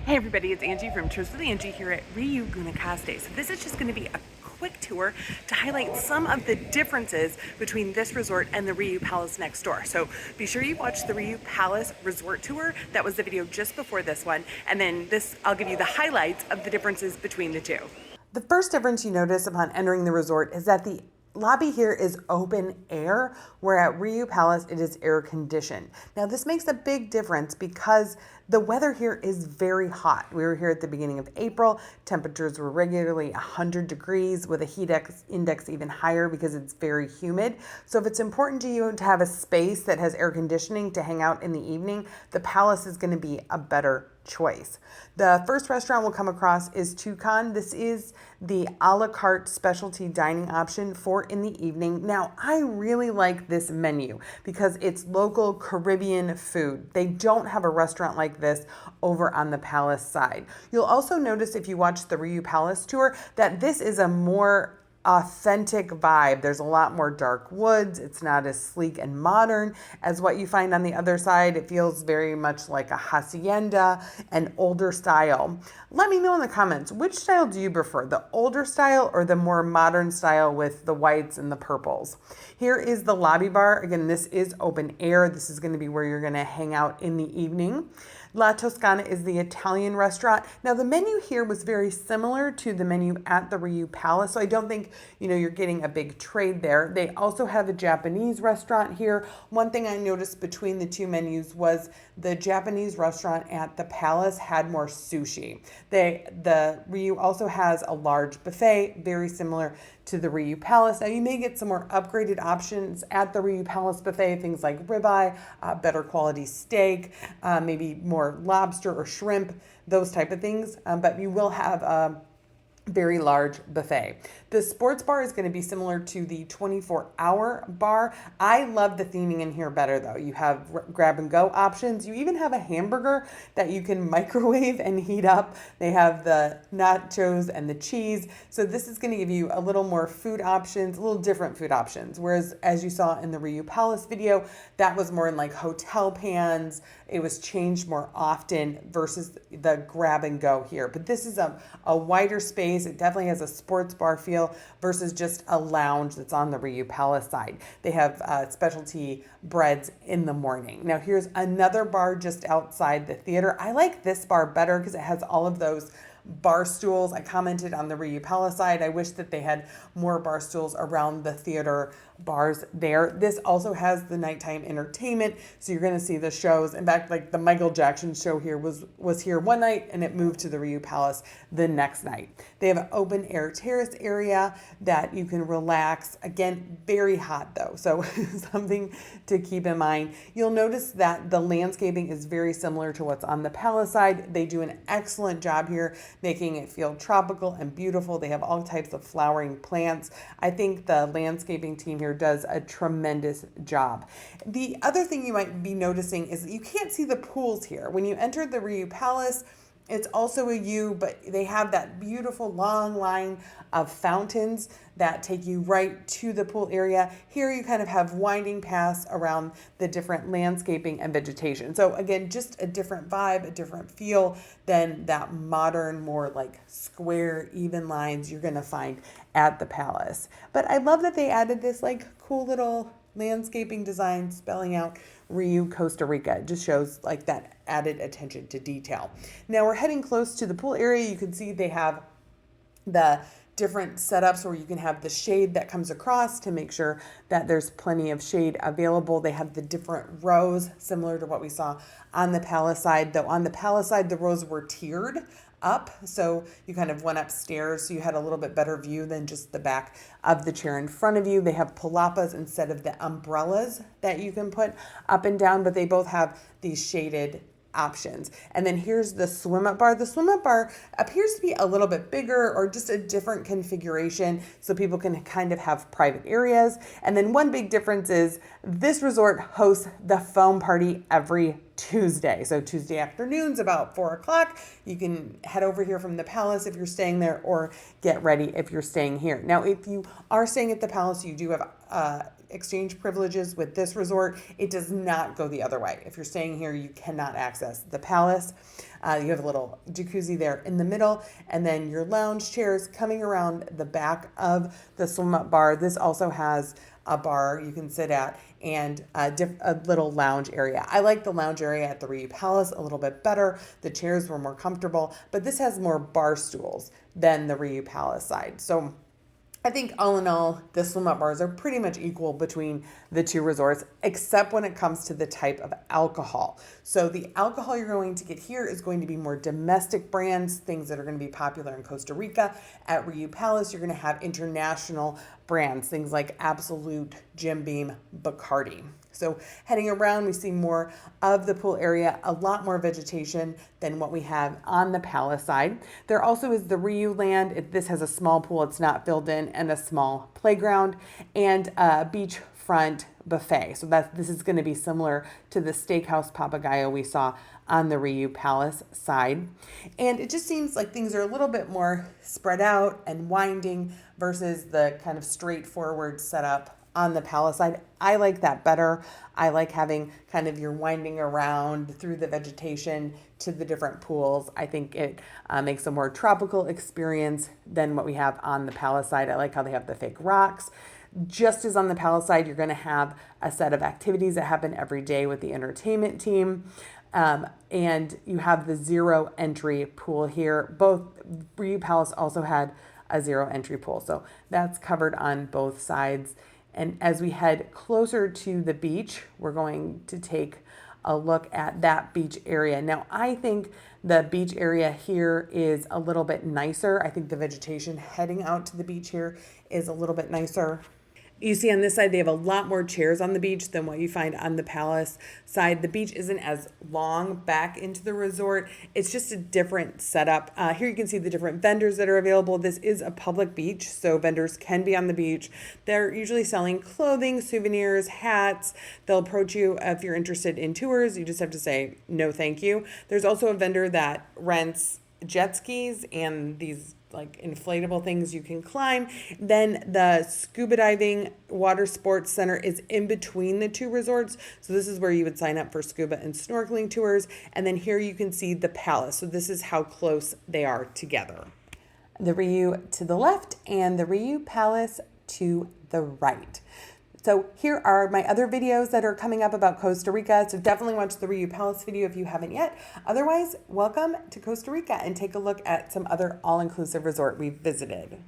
Hey everybody, it's Angie from Tours with Angie here at RIU Guanacaste. So this is just going to be a quick tour to highlight some of the differences between this resort and the RIU Palace next door. So be sure you watch the RIU Palace Resort Tour. That was the video just before this one. And then I'll give you the highlights of the differences between the two. The first difference you notice upon entering the resort is that the lobby here is open air, where at RIU Palace it is air conditioned. Now this makes a big difference because the weather here is very hot. We were here at the beginning of April. Temperatures were regularly 100 degrees with a heat index even higher because it's very humid. So if it's important to you to have a space that has air conditioning to hang out in the evening, the Palace is going to be a better choice. The first restaurant we'll come across is Toucan. This is the a la carte specialty dining option for in the evening. Now, I really like this menu because it's local Caribbean food. They don't have a restaurant like this over on the Palace side. You'll also notice if you watch the RIU Palace tour that this is a more authentic vibe. There's a lot more dark woods. It's not as sleek and modern as what you find on the other side. It feels very much like a hacienda, an older style. Let me know in the comments, which style do you prefer, the older style or the more modern style with the whites and the purples? Here is the lobby bar. Again, this is open air. This is going to be where you're going to hang out in the evening. La Toscana is the Italian restaurant. Now the menu here was very similar to the menu at the RIU Palace, so I don't think you're getting a big trade there. They also have a Japanese restaurant here. One thing I noticed between the two menus was the Japanese restaurant at the Palace had more sushi. The RIU also has a large buffet, very similar to the RIU Palace. Now you may get some more upgraded options at the RIU Palace buffet, things like ribeye, better quality steak, maybe more lobster or shrimp, those type of things. But you will have a very large buffet. The sports bar is going to be similar to the 24-hour bar. I love the theming in here better though. You have grab and go options. You even have a hamburger that you can microwave and heat up. They have the nachos and the cheese. So this is going to give you a little more food options, a little different food options. Whereas as you saw in the RIU Palace video, that was more in like hotel pans. It was changed more often versus the grab and go here. But this is a wider space. It definitely has a sports bar feel versus just a lounge that's on the RIU Palace side. They have specialty breads in the morning. Now here's another bar just outside the theater. I like this bar better because it has all of those bar stools. I commented on the RIU Palace side. I wish that they had more bar stools around the theater bars there. This also has the nighttime entertainment, so you're going to see the shows. In fact, like the Michael Jackson show here was here one night and it moved to the RIU Palace the next night. They have an open air terrace area that you can relax. Again, very hot though, so something to keep in mind. You'll notice that the landscaping is very similar to what's on the Palace side. They do an excellent job here making it feel tropical and beautiful. They have all types of flowering plants. I think the landscaping team here does a tremendous job. The other thing you might be noticing is that you can't see the pools here. When you enter the RIU Palace, it's also a U, but they have that beautiful long line of fountains that take you right to the pool area. Here you kind of have winding paths around the different landscaping and vegetation. So again, just a different vibe, a different feel than that modern, more like square, even lines you're gonna find at the Palace. But I love that they added this like cool little landscaping design spelling out RIU Costa Rica. It just shows like that added attention to detail. Now we're heading close to the pool area. You can see they have the different setups where you can have the shade that comes across to make sure that there's plenty of shade available. They have the different rows similar to what we saw on the Palace side, though on the Palace side the rows were tiered up, so you kind of went upstairs, so you had a little bit better view than just the back of the chair in front of you. They have palapas instead of the umbrellas that you can put up and down, but they both have these shaded options. And then here's the swim up bar. The swim up bar appears to be a little bit bigger or just a different configuration so people can kind of have private areas. And then one big difference is this resort hosts the foam party every Tuesday. So Tuesday afternoons about 4 o'clock, you can head over here from the Palace if you're staying there or get ready if you're staying here. Now, if you are staying at the Palace, you do have exchange privileges with this resort. It does not go the other way. If you're staying here, you cannot access the palace. You have a little jacuzzi there in the middle, and then your lounge chairs coming around the back of the swim up bar. This also has a bar you can sit at and a little lounge area. I like the lounge area at the RIU Palace a little bit better. The chairs were more comfortable, but this has more bar stools than the RIU Palace side. So I think all in all, the swim up bars are pretty much equal between the two resorts, except when it comes to the type of alcohol. So the alcohol you're going to get here is going to be more domestic brands, things that are going to be popular in Costa Rica. At RIU Palace, you're going to have international brands, things like Absolute, Jim Beam, Bacardi. So heading around, we see more of the pool area, a lot more vegetation than what we have on the palace side. There also is the RIU land. This has a small pool, it's not filled in, and a small playground and a beachfront buffet. So this is going to be similar to the steakhouse Papagayo we saw on the RIU Palace side. And it just seems like things are a little bit more spread out and winding versus the kind of straightforward setup on the palace side. I like that better. I like having kind of your winding around through the vegetation to the different pools. I think it makes a more tropical experience than what we have on the palace side. I like how they have the fake rocks. Just as on the palace side, you're going to have a set of activities that happen every day with the entertainment team. And you have the zero entry pool here. Both RIU Palace also had a zero entry pool. So that's covered on both sides. And as we head closer to the beach, we're going to take a look at that beach area. Now, I think the beach area here is a little bit nicer. I think the vegetation heading out to the beach here is a little bit nicer. You see on this side, they have a lot more chairs on the beach than what you find on the palace side. The beach isn't as long back into the resort. It's just a different setup. Here you can see the different vendors that are available. This is a public beach, so vendors can be on the beach. They're usually selling clothing, souvenirs, hats. They'll approach you if you're interested in tours. You just have to say, no, thank you. There's also a vendor that rents jet skis and these like inflatable things you can climb. Then the scuba diving water sports center is in between the two resorts. So this is where you would sign up for scuba and snorkeling tours. And then here you can see the palace. So this is how close they are together. The RIU to the left and the RIU Palace to the right. So here are my other videos that are coming up about Costa Rica. So definitely watch the RIU Palace video if you haven't yet. Otherwise, welcome to Costa Rica and take a look at some other all-inclusive resort we've visited.